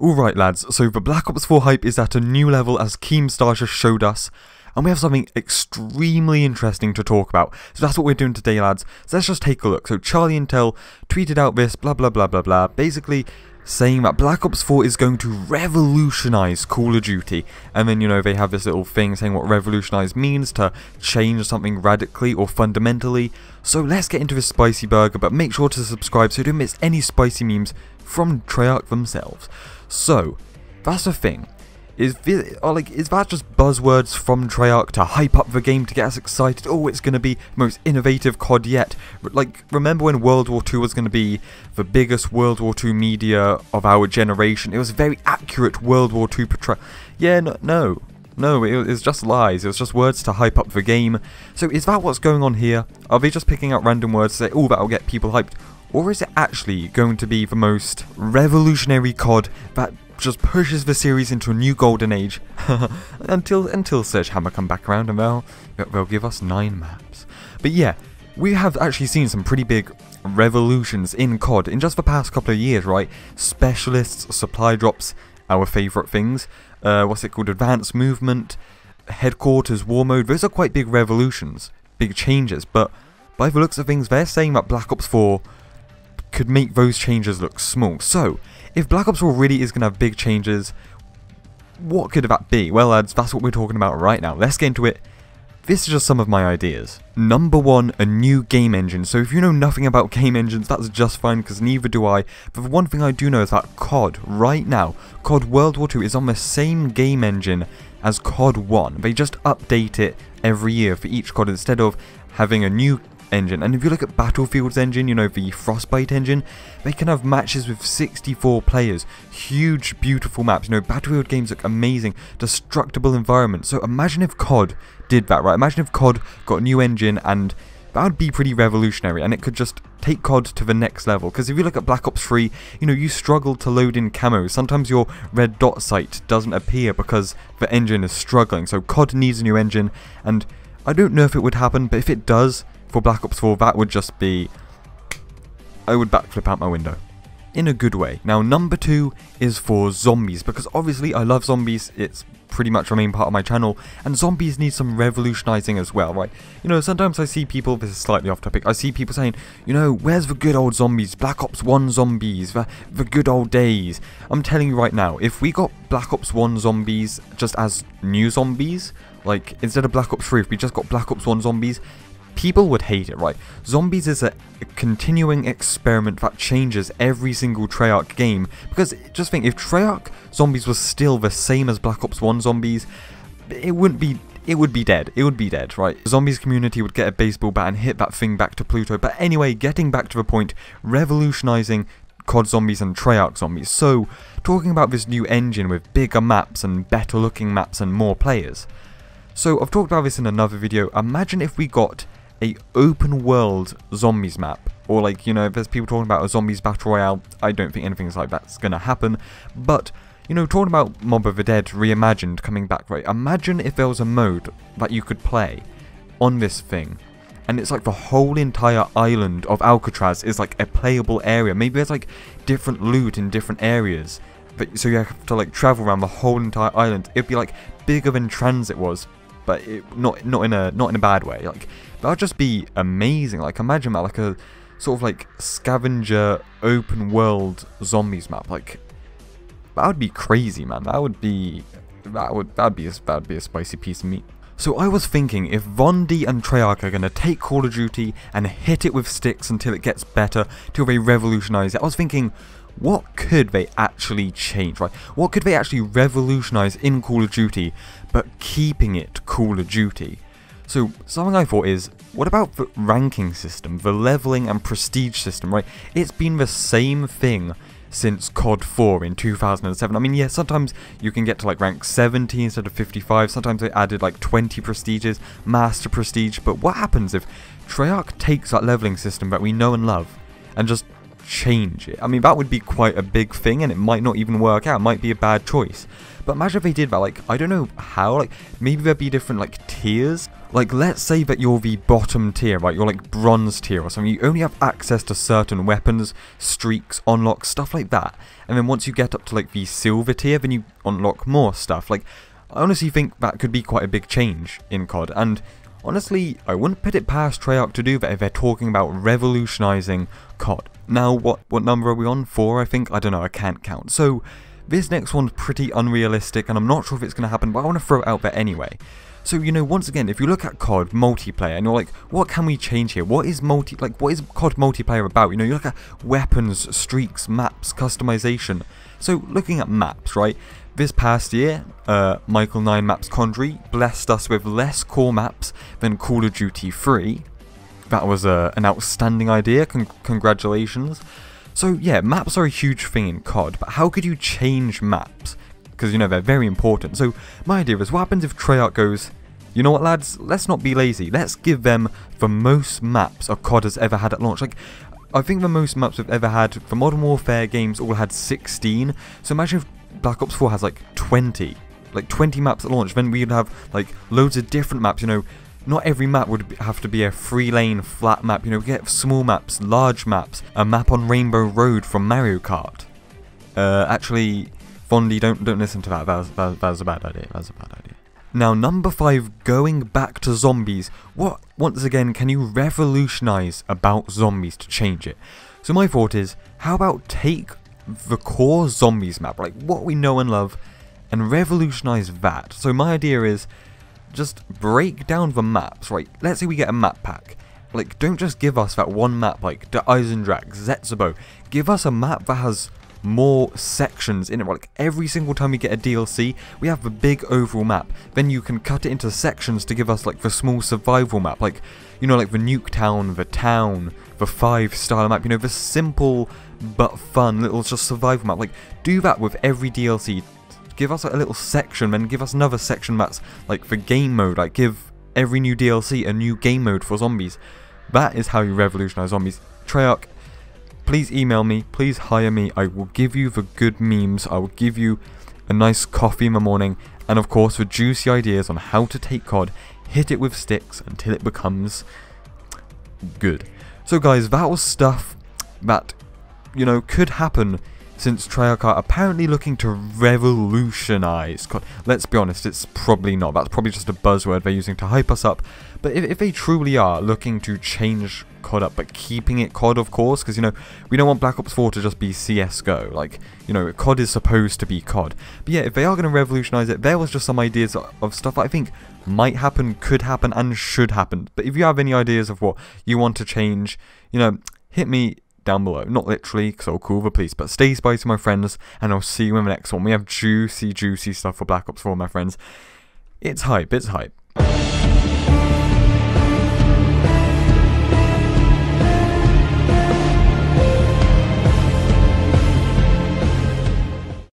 Alright lads, so the Black Ops 4 hype is at a new level as Keemstar just showed us, and we have something extremely interesting to talk about. So that's what we're doing today lads, so let's just take a look. So Charlie Intel tweeted out this blah blah blah blah blah, basically saying that Black Ops 4 is going to revolutionize Call of Duty, and then they have this little thing saying what revolutionize means, to change something radically or fundamentally. So let's get into this spicy burger, but make sure to subscribe so you don't miss any spicy memes from Treyarch themselves. So that's the thing. Is that just buzzwords from Treyarch to hype up the game to get us excited? Oh, it's going to be the most innovative COD yet. Like, remember when World War II was going to be the biggest World War II media of our generation? It was a very accurate World War II portrayal. Yeah, no, it's just lies. It was just words to hype up the game. So is that what's going on here? Are they just picking out random words to say, oh, that'll get people hyped? Or is it actually going to be the most revolutionary COD that just pushes the series into a new golden age until Sledgehammer come back around and they'll give us 9 maps. But yeah, we have actually seen some pretty big revolutions in COD in just the past couple of years, right? Specialists, supply drops, our favourite things, what's it called, advanced movement, headquarters, war mode. Those are quite big revolutions, big changes, but by the looks of things they're saying that Black Ops 4 could make those changes look small. So if Black Ops 4 really is going to have big changes, what could that be? Well lads, that's what we're talking about right now. Let's get into it. This is just some of my ideas. Number 1, a new game engine. So if you know nothing about game engines, that's just fine, because neither do I. But the one thing I do know is that COD, right now, COD World War II is on the same game engine as COD 1. They just update it every year for each COD instead of having a new engine. And if you look at Battlefield's engine, the Frostbite engine, they can have matches with 64 players, huge beautiful maps. Battlefield games look amazing, destructible environments. So imagine if COD did that, right? Imagine if COD got a new engine, and that would be pretty revolutionary, and it could just take COD to the next level. Because if you look at Black Ops 3, you struggle to load in camos. Sometimes your red dot sight doesn't appear because the engine is struggling. So COD needs a new engine, and I don't know if it would happen, but if it does, for Black Ops 4, that would just be... I would backflip out my window. In a good way. Now, number 2 is for zombies, because obviously I love zombies, it's pretty much the main part of my channel, and zombies need some revolutionizing as well, right? Sometimes I see people, this is slightly off topic, I see people saying, where's the good old zombies, Black Ops 1 zombies, the good old days. I'm telling you right now, if we got Black Ops 1 zombies just as new zombies, like instead of Black Ops 3, if we just got Black Ops 1 zombies, people would hate it, right? Zombies is a continuing experiment that changes every single Treyarch game, because just think, if Treyarch zombies was still the same as Black Ops 1 zombies, it would be dead. It would be dead, right? The zombies community would get a baseball bat and hit that thing back to Pluto. But anyway, getting back to the point, revolutionizing COD zombies and Treyarch zombies. So, talking about this new engine with bigger maps and better looking maps and more players. So, I've talked about this in another video. Imagine if we got a open world zombies map, or if there's people talking about a zombies battle royale. I don't think anything like that's gonna happen, but talking about Mob of the Dead reimagined coming back, right? Imagine if there was a mode that you could play on this thing, and it's like the whole entire island of Alcatraz is like a playable area. Maybe there's like different loot in different areas, but so you have to travel around the whole entire island. It'd be like bigger than Transit was, but not in a bad way. That would just be amazing. Imagine that, a sort of scavenger open world zombies map. That would be crazy, man. That'd be a spicy piece of meat. So I was thinking, if Vondi and Treyarch are gonna take Call of Duty and hit it with sticks until it gets better, till they revolutionize it, I was thinking, what could they actually change, right? What could they actually revolutionize in Call of Duty, but keeping it Call of Duty? So, something I thought is, what about the ranking system, the leveling and prestige system, right? It's been the same thing since COD 4 in 2007. I mean, yeah, sometimes you can get to rank 70 instead of 55, sometimes they added 20 prestiges, master prestige, but what happens if Treyarch takes that leveling system that we know and love, and just change it? I mean, that would be quite a big thing, and it might not even work out, it might be a bad choice. But imagine if they did that, I don't know how, maybe there'd be different tiers. Like, let's say that you're the bottom tier, right? You're like bronze tier or something. You only have access to certain weapons, streaks, unlocks, stuff like that. And then once you get up to like the silver tier, then you unlock more stuff. Like, I honestly think that could be quite a big change in COD. And honestly, I wouldn't put it past Treyarch to do that if they're talking about revolutionizing COD. Now, what number are we on? 4, I think? I don't know, I can't count. So, this next one's pretty unrealistic, and I'm not sure if it's going to happen, but I want to throw it out there anyway. So, you know, once again, if you look at COD multiplayer and you're like, what can we change here? What is COD multiplayer about? You know, you look at weapons, streaks, maps, customization. So, looking at maps, right? This past year, Michael 9 Maps Condry blessed us with less core maps than Call of Duty 3. That was an outstanding idea. Congratulations. So, yeah, maps are a huge thing in COD, but how could you change maps? Because, you know, they're very important. So, my idea is, what happens if Treyarch goes, you know what, lads, let's not be lazy. Let's give them the most maps a COD has ever had at launch. Like, I think the most maps we've ever had for Modern Warfare games all had 16. So, imagine if Black Ops 4 has, like, 20. Like, 20 maps at launch. Then we'd have, like, loads of different maps, you know. Not every map would have to be a 3-lane flat map. You know, we get small maps, large maps, a map on Rainbow Road from Mario Kart. Actually, Fondy, don't listen to that. That was a bad idea. That was a bad idea. Now, number 5, going back to zombies. What, once again, can you revolutionize about zombies to change it? So my thought is, how about take the core zombies map, like what we know and love, and revolutionize that? So my idea is, just break down the maps, right? Let's say we get a map pack. Like, don't just give us that one map, like the Eisendrache, Zetsubo. Give us a map that has more sections in it. Like, every single time we get a DLC, we have the big overall map. Then you can cut it into sections to give us, like, the small survival map. Like, you know, like the Nuketown, the Town, the 5-star map. You know, the simple but fun little just survival map. Like, do that with every DLC. Give us like, a little section, then give us another section that's like for game mode. Like, give every new DLC a new game mode for zombies. That is how you revolutionize zombies. Treyarch, please email me, please hire me. I will give you the good memes. I will give you a nice coffee in the morning, and of course the juicy ideas on how to take COD, hit it with sticks until it becomes good. So guys, that was stuff that, you know, could happen since Treyarch are apparently looking to revolutionize COD. Let's be honest, it's probably not. That's probably just a buzzword they're using to hype us up. But if they truly are looking to change COD up, but keeping it COD, of course, because, you know, we don't want Black Ops 4 to just be CSGO. Like, you know, COD is supposed to be COD. But yeah, if they are going to revolutionize it, there was just some ideas of stuff that I think might happen, could happen, and should happen. But if you have any ideas of what you want to change, you know, hit me down below. Not literally, so cool the police, but stay spicy, my friends, and I'll see you in the next one. We have juicy stuff for Black Ops 4, my friends. It's hype, it's hype.